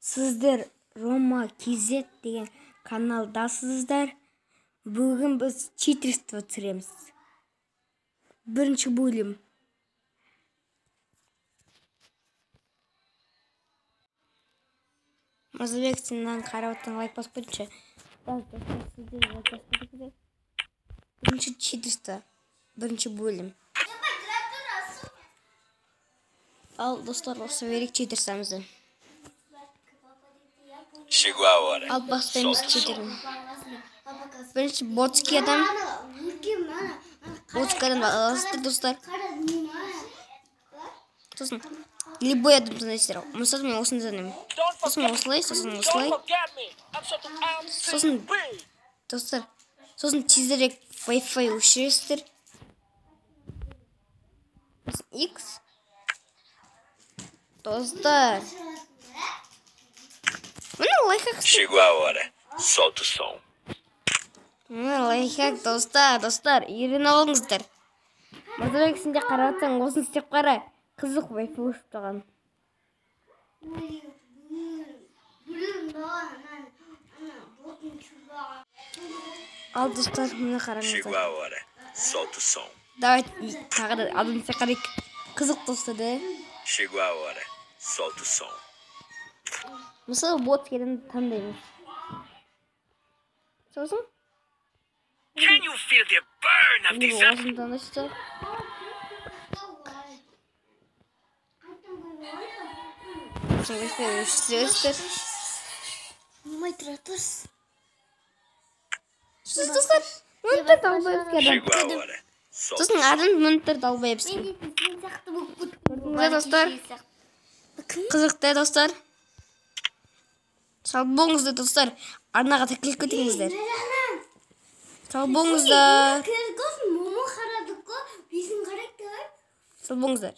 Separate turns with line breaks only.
Сіздер Рома KZ деген каналдасыздар. Бүгін біз читерство түсіреміз. Бірінші бөлім. Мазабек, сенен қарап отырған лайк басып қойыңызшы. Бірінші читерство. Бірінші бөлім. Ал, достар, осы верик читерствомызды.
Chegou a hora.
Al бастаймыз читерін. Бірінші ботский адам. Ботский адам аласыздар, достар. Сосын, любой адам таңдайсыздар. Мысалы, мен осыны таңдаймын. Сосын осылай. Сосын, достар, сосын тезірек Wi-Fi өшіресіздер. Сосын X. Достар.
Chegou a hora. Solta o som.
Лайфхак, достар, үйреніп алыңыздар. Мазабек, сен де қарап отырсаң, осыны істеп қара. Қызық Wi-Fi өшіп тұрған. Ал, достар, мені қараңыздар.
Chegou a hora. Solta o som.
Давай, тағы да адам істеп қарайық. Қызық, достар, да?
Chegou a hora. Solta o som.
Мысалы, ботскийді таңдаймыз. Сосын?
Can you feel the burn of this?
Осыны таңдайсыздар. Сосын Wi-Fi өшіресіздер. Сосын, достар, мүнттер далбайып
Chegou a
келді.
hora. Solta.
Сосын адам мүнттер далбайып келді. Көрдіңіз, достар? Қызықты, достар. Сау болыңыздар, достар. Арнаға тіркеліп кетіңіздер. Сау болыңыздар. Сау болыңыздар.